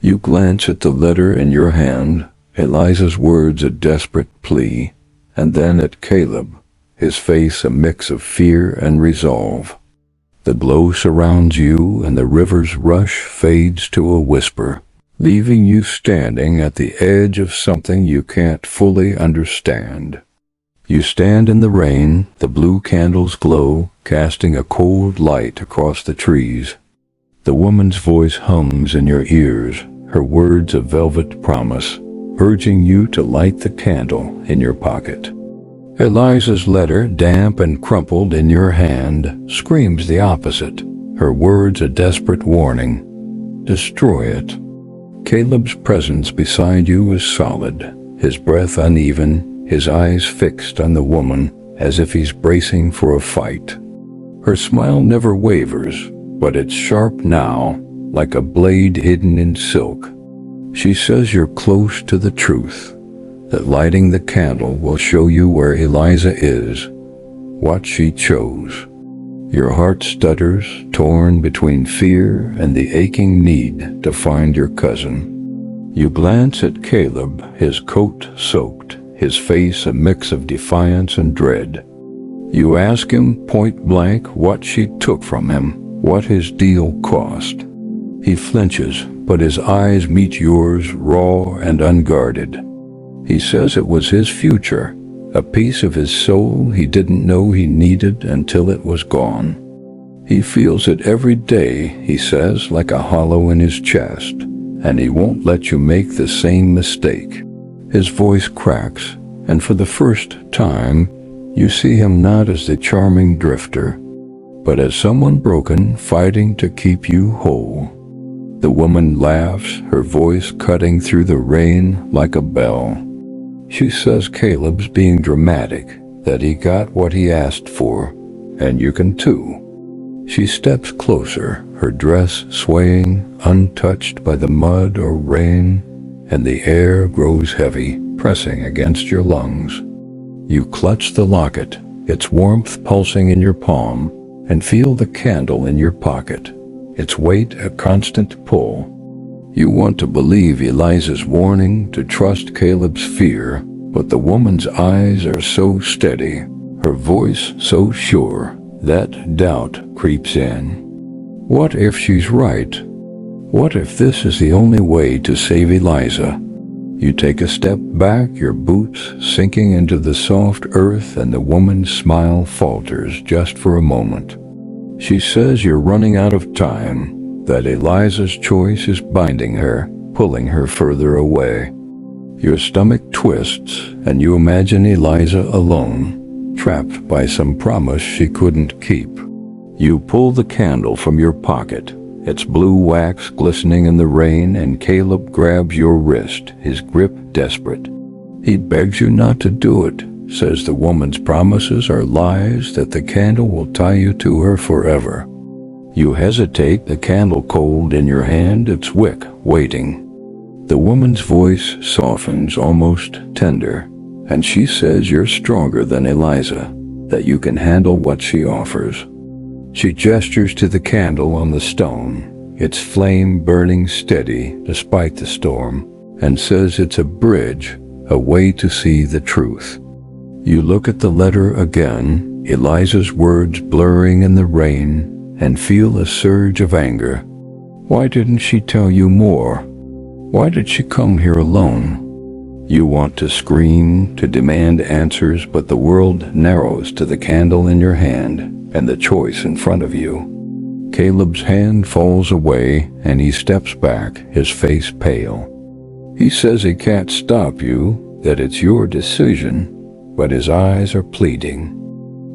You glance at the letter in your hand, Eliza's words a desperate plea, and then at Caleb, his face a mix of fear and resolve. The glow surrounds you, and the river's rush fades to a whisper, leaving you standing at the edge of something you can't fully understand. You stand in the rain, the blue candles glow, casting a cold light across the trees. The woman's voice hums in your ears, her words a velvet promise, urging you to light the candle in your pocket. Eliza's letter, damp and crumpled in your hand, screams the opposite, her words a desperate warning. Destroy it. Caleb's presence beside you is solid, his breath uneven, his eyes fixed on the woman, as if he's bracing for a fight. Her smile never wavers, but it's sharp now, like a blade hidden in silk. She says you're close to the truth, that lighting the candle will show you where Eliza is, what she chose. Your heart stutters, torn between fear and the aching need to find your cousin. You glance at Caleb, his coat soaked, his face a mix of defiance and dread. You ask him point blank what she took from him, what his deal cost. He flinches, but his eyes meet yours, raw and unguarded. He says it was his future, a piece of his soul he didn't know he needed until it was gone. He feels it every day, he says, like a hollow in his chest, and he won't let you make the same mistake. His voice cracks, and for the first time, you see him not as the charming drifter, but as someone broken, fighting to keep you whole. The woman laughs, her voice cutting through the rain like a bell. She says Caleb's being dramatic, that he got what he asked for, and you can too. She steps closer, her dress swaying, untouched by the mud or rain, and the air grows heavy, pressing against your lungs. You clutch the locket, its warmth pulsing in your palm, and feel the candle in your pocket, its weight a constant pull. You want to believe Eliza's warning, to trust Caleb's fear, but the woman's eyes are so steady, her voice so sure, that doubt creeps in. What if she's right? What if this is the only way to save Eliza? You take a step back, your boots sinking into the soft earth, and the woman's smile falters just for a moment. She says you're running out of time, that Eliza's choice is binding her, pulling her further away. Your stomach twists, and you imagine Eliza alone, trapped by some promise she couldn't keep. You pull the candle from your pocket, its blue wax glistening in the rain, and Caleb grabs your wrist, his grip desperate. He begs you not to do it, says the woman's promises are lies, that the candle will tie you to her forever. You hesitate, the candle cold in your hand, its wick waiting. The woman's voice softens, almost tender, and she says you're stronger than Eliza, that you can handle what she offers. She gestures to the candle on the stone, its flame burning steady despite the storm, and says it's a bridge, a way to see the truth. You look at the letter again, Eliza's words blurring in the rain, and feel a surge of anger. Why didn't she tell you more? Why did she come here alone? You want to scream, to demand answers, but the world narrows to the candle in your hand and the choice in front of you. Caleb's hand falls away, and he steps back, his face pale. He says he can't stop you, that it's your decision, but his eyes are pleading.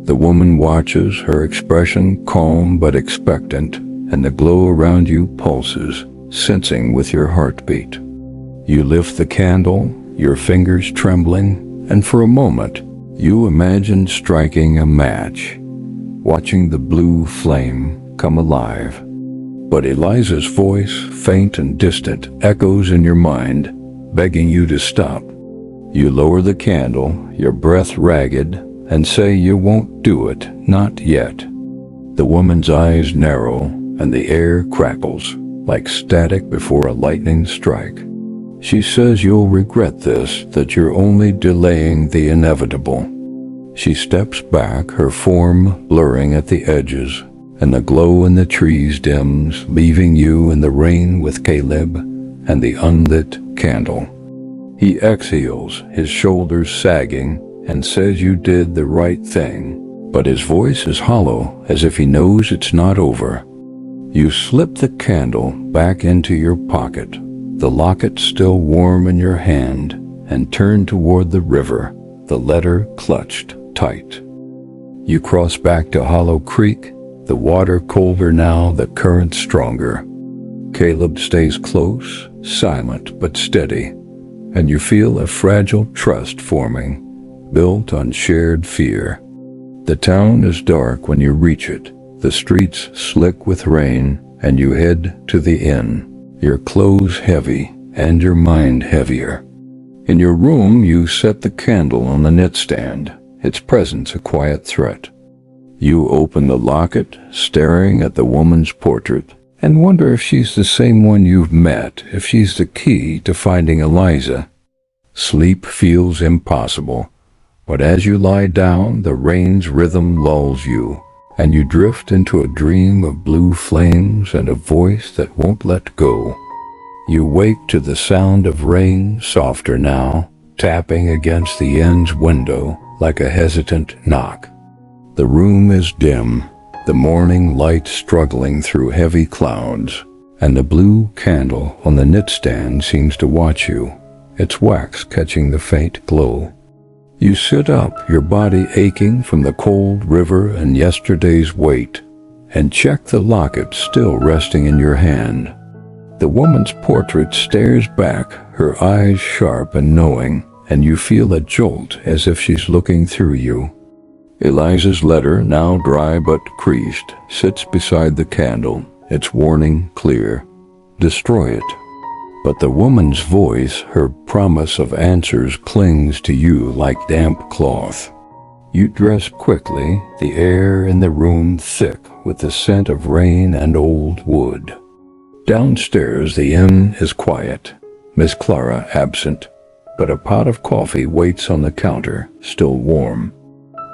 The woman watches, her expression calm but expectant, and the glow around you pulses, sensing with your heartbeat. You lift the candle, your fingers trembling, and for a moment, you imagine striking a match, watching the blue flame come alive. But Eliza's voice, faint and distant, echoes in your mind, begging you to stop. You lower the candle, your breath ragged, and say you won't do it, not yet. The woman's eyes narrow, and the air crackles, like static before a lightning strike. She says you'll regret this, that you're only delaying the inevitable. She steps back, her form blurring at the edges, and the glow in the trees dims, leaving you in the rain with Caleb and the unlit candle. He exhales, his shoulders sagging, and says you did the right thing, but his voice is hollow, as if he knows it's not over. You slip the candle back into your pocket, the locket still warm in your hand, and turn toward the river, the letter clutched tight. You cross back to Hollow Creek, the water colder now, the current stronger. Caleb stays close, silent but steady, and you feel a fragile trust forming, built on shared fear. The town is dark when you reach it, the streets slick with rain, and you head to the inn, your clothes heavy and your mind heavier. In your room, you set the candle on the knitstand, its presence a quiet threat. You open the locket, staring at the woman's portrait, and wonder if she's the same one you've met, if she's the key to finding Eliza. Sleep feels impossible, but as you lie down, the rain's rhythm lulls you, and you drift into a dream of blue flames and a voice that won't let go. You wake to the sound of rain, softer now, tapping against the inn's window like a hesitant knock. The room is dim, the morning light struggling through heavy clouds, and the blue candle on the knitstand seems to watch you, its wax catching the faint glow. You sit up, your body aching from the cold river and yesterday's weight, and check the locket still resting in your hand. The woman's portrait stares back, her eyes sharp and knowing, and you feel a jolt as if she's looking through you. Eliza's letter, now dry but creased, sits beside the candle, its warning clear. Destroy it. But the woman's voice, her promise of answers, clings to you like damp cloth. You dress quickly, the air in the room thick with the scent of rain and old wood. Downstairs the inn is quiet, Miss Clara absent, but a pot of coffee waits on the counter, still warm.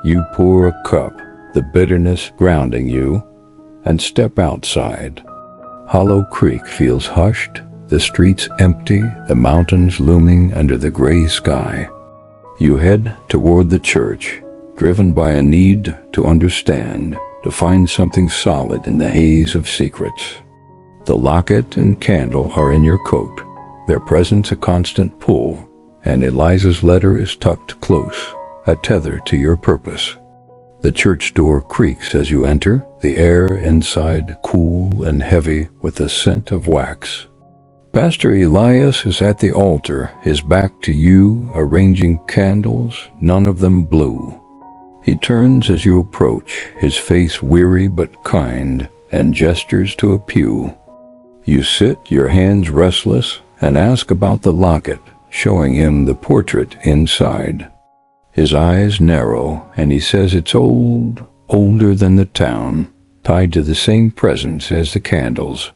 You pour a cup, the bitterness grounding you, and step outside. Hollow Creek feels hushed, the streets empty, the mountains looming under the gray sky. You head toward the church, driven by a need to understand, to find something solid in the haze of secrets. The locket and candle are in your coat, their presence a constant pull, and Eliza's letter is tucked close, a tether to your purpose. The church door creaks as you enter, the air inside cool and heavy with the scent of wax. Pastor Elias is at the altar, his back to you, arranging candles, none of them blue. He turns as you approach, his face weary but kind, and gestures to a pew. You sit, your hands restless, and ask about the locket, showing him the portrait inside. His eyes narrow, and he says it's old, older than the town, tied to the same presence as the candles.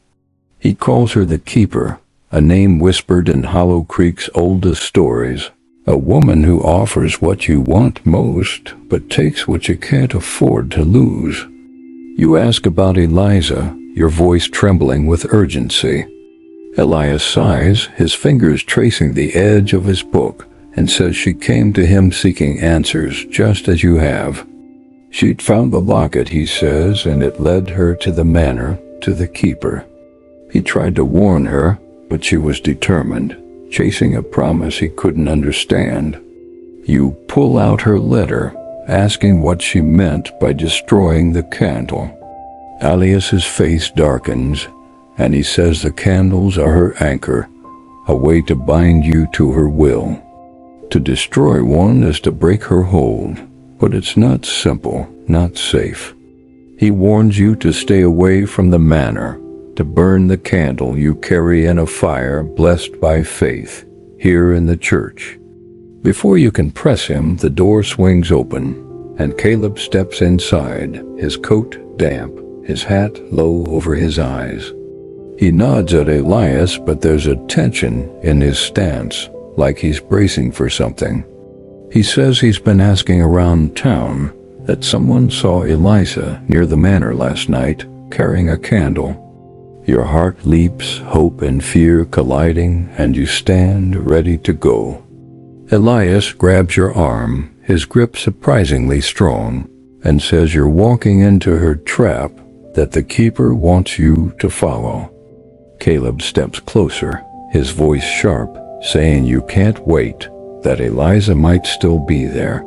He calls her the Keeper, a name whispered in Hollow Creek's oldest stories, a woman who offers what you want most, but takes what you can't afford to lose. You ask about Eliza, your voice trembling with urgency. Elias sighs, his fingers tracing the edge of his book, and says she came to him seeking answers just as you have. She'd found the locket, he says, and it led her to the manor, to the Keeper. He tried to warn her, but she was determined, chasing a promise he couldn't understand. You pull out her letter, asking what she meant by destroying the candle. Elias's face darkens, and he says the candles are her anchor, a way to bind you to her will. To destroy one is to break her hold, but it's not simple, not safe. He warns you to stay away from the manor, to burn the candle you carry in a fire blessed by faith, here in the church. Before you can press him, the door swings open, and Caleb steps inside, his coat damp, his hat low over his eyes. He nods at Elias, but there's a tension in his stance, like he's bracing for something. He says he's been asking around town, that someone saw Eliza near the manor last night, carrying a candle. Your heart leaps, hope and fear colliding, and you stand ready to go. Elias grabs your arm, his grip surprisingly strong, and says you're walking into her trap that the Keeper wants you to follow. Caleb steps closer, his voice sharp, saying you can't wait, that Eliza might still be there.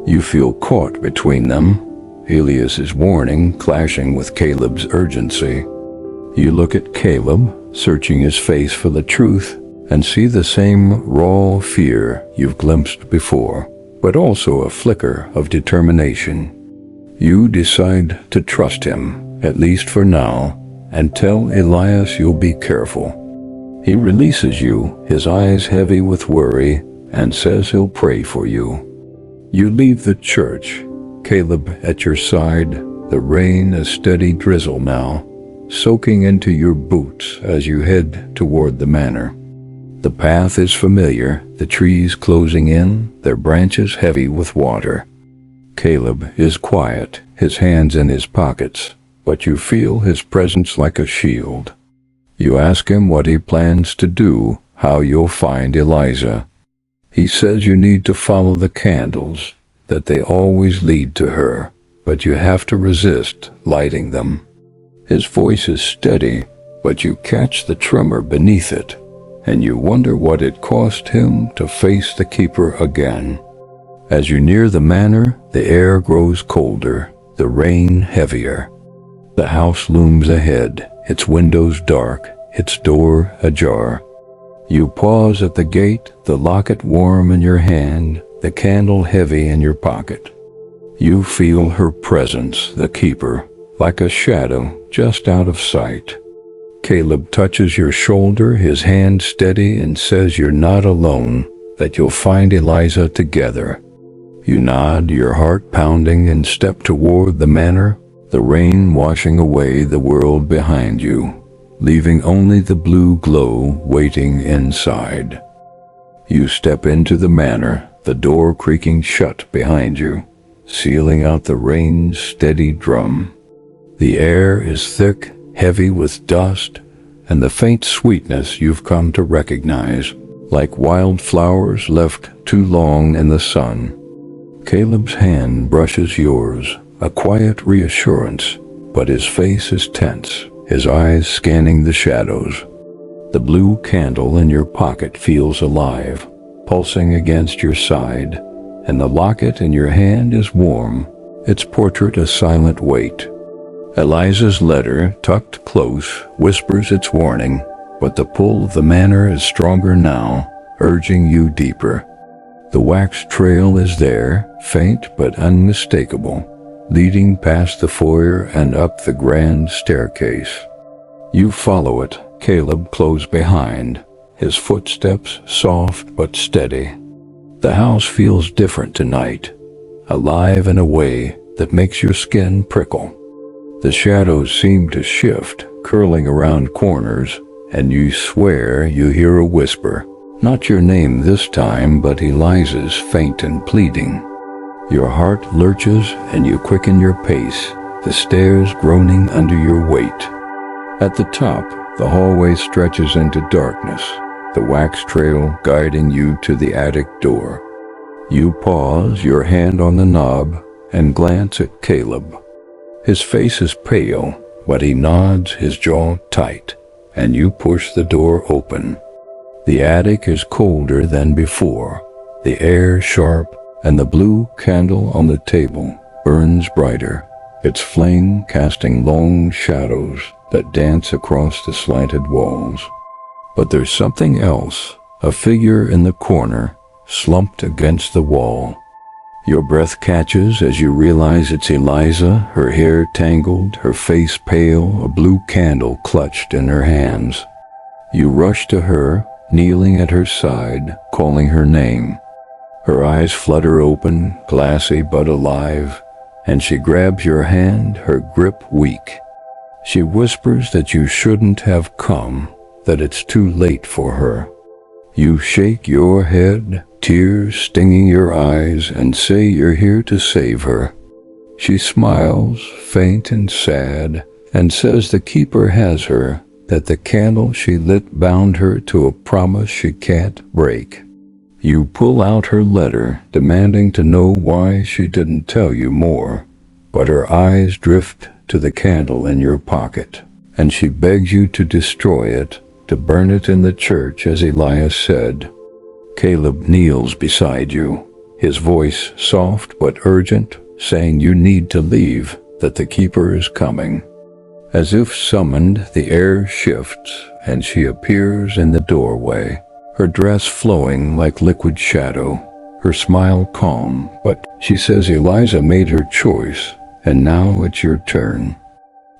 You feel caught between them, Elias's warning clashing with Caleb's urgency. You look at Caleb, searching his face for the truth, and see the same raw fear you've glimpsed before, but also a flicker of determination. You decide to trust him, at least for now, and tell Elias you'll be careful. He releases you, his eyes heavy with worry, and says he'll pray for you. You leave the church, Caleb at your side, the rain a steady drizzle now, soaking into your boots as you head toward the manor. The path is familiar, the trees closing in, their branches heavy with water. Caleb is quiet, his hands in his pockets, but you feel his presence like a shield. You ask him what he plans to do, how you'll find Eliza. He says you need to follow the candles, that they always lead to her, but you have to resist lighting them. His voice is steady, but you catch the tremor beneath it, and you wonder what it cost him to face the Keeper again. As you near the manor, the air grows colder, the rain heavier. The house looms ahead, its windows dark, its door ajar. You pause at the gate, the locket warm in your hand, the candle heavy in your pocket. You feel her presence, the keeper, like a shadow just out of sight. Caleb touches your shoulder, his hand steady, and says you're not alone, that you'll find Eliza together. You nod, your heart pounding, and step toward the manor, the rain washing away the world behind you, leaving only the blue glow waiting inside. You step into the manor, the door creaking shut behind you, sealing out the rain's steady drum. The air is thick, heavy with dust, and the faint sweetness you've come to recognize, like wildflowers left too long in the sun. Caleb's hand brushes yours, a quiet reassurance, but his face is tense, his eyes scanning the shadows. The blue candle in your pocket feels alive, pulsing against your side, and the locket in your hand is warm, its portrait a silent weight. Eliza's letter, tucked close, whispers its warning, but the pull of the manor is stronger now, urging you deeper. The wax trail is there, faint but unmistakable, leading past the foyer and up the grand staircase. You follow it, Caleb close behind, his footsteps soft but steady. The house feels different tonight, alive in a way that makes your skin prickle. The shadows seem to shift, curling around corners, and you swear you hear a whisper. Not your name this time, but Eliza's, faint and pleading. Your heart lurches and you quicken your pace, the stairs groaning under your weight. At the top, the hallway stretches into darkness, the wax trail guiding you to the attic door. You pause, your hand on the knob, and glance at Caleb. His face is pale, but he nods, his jaw tight, and you push the door open. The attic is colder than before, the air sharp, and the blue candle on the table burns brighter, its flame casting long shadows that dance across the slanted walls. But there's something else, a figure in the corner, slumped against the wall. Your breath catches as you realize it's Eliza, her hair tangled, her face pale, a blue candle clutched in her hands. You rush to her, kneeling at her side, calling her name. Her eyes flutter open, glassy but alive, and she grabs your hand, her grip weak. She whispers that you shouldn't have come, that it's too late for her. You shake your head, tears stinging your eyes, and say you're here to save her. She smiles, faint and sad, and says the keeper has her, that the candle she lit bound her to a promise she can't break. You pull out her letter, demanding to know why she didn't tell you more, but her eyes drift to the candle in your pocket, and she begs you to destroy it, to burn it in the church as Elias said. Caleb kneels beside you, his voice soft but urgent, saying you need to leave, that the keeper is coming. As if summoned, the air shifts, and she appears in the doorway, her dress flowing like liquid shadow, her smile calm, but she says Eliza made her choice, and now it's your turn.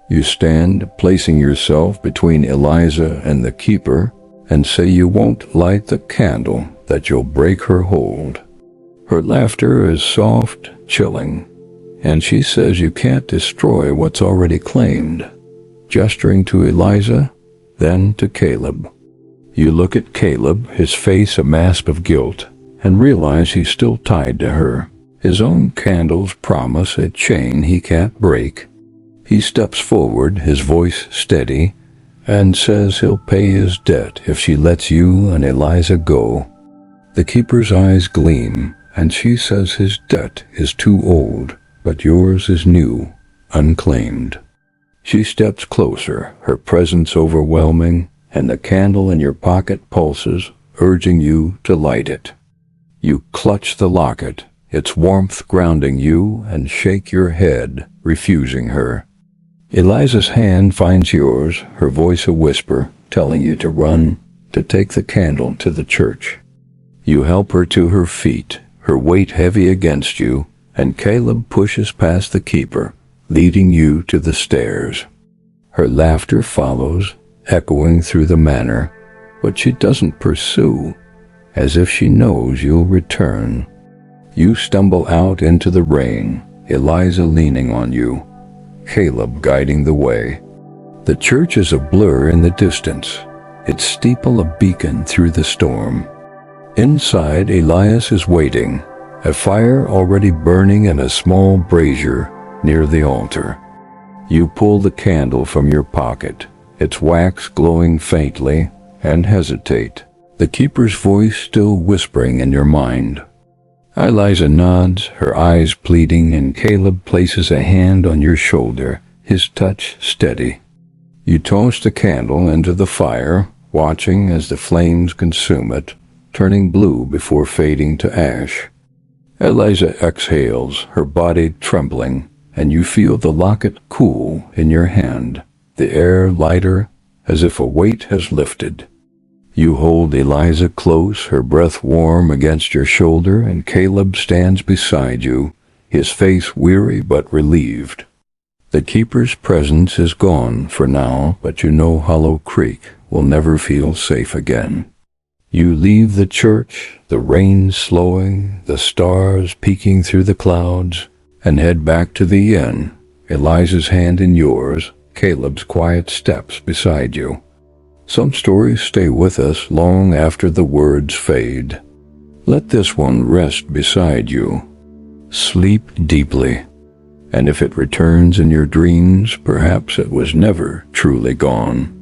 You stand, placing yourself between Eliza and the keeper, and say you won't light the candle, that you'll break her hold. Her laughter is soft, chilling, and she says you can't destroy what's already claimed. Gesturing to Eliza, then to Caleb. You look at Caleb, his face a mask of guilt, and realize he's still tied to her. His own candles promise a chain he can't break. He steps forward, his voice steady, and says he'll pay his debt if she lets you and Eliza go. The keeper's eyes gleam, and she says his debt is too old, but yours is new, unclaimed. She steps closer, her presence overwhelming, and the candle in your pocket pulses, urging you to light it. You clutch the locket, its warmth grounding you, and shake your head, refusing her. Eliza's hand finds yours, her voice a whisper, telling you to run, to take the candle to the church. You help her to her feet, her weight heavy against you, and Caleb pushes past the keeper, leading you to the stairs. Her laughter follows, echoing through the manor, but she doesn't pursue, as if she knows you'll return. You stumble out into the rain, Eliza leaning on you, Caleb guiding the way. The church is a blur in the distance, its steeple a beacon through the storm. Inside, Elias is waiting, a fire already burning in a small brazier near the altar. You pull the candle from your pocket, its wax glowing faintly, and hesitate, the keeper's voice still whispering in your mind. Eliza nods, her eyes pleading, and Caleb places a hand on your shoulder, his touch steady. You toss the candle into the fire, watching as the flames consume it, turning blue before fading to ash. Eliza exhales, her body trembling, and you feel the locket cool in your hand, the air lighter, as if a weight has lifted. You hold Eliza close, her breath warm against your shoulder, and Caleb stands beside you, his face weary but relieved. The keeper's presence is gone for now, but you know Hollow Creek will never feel safe again. You leave the church, the rain slowing, the stars peeking through the clouds, and head back to the inn, Eliza's hand in yours, Caleb's quiet steps beside you. Some stories stay with us long after the words fade. Let this one rest beside you. Sleep deeply, and if it returns in your dreams, perhaps it was never truly gone.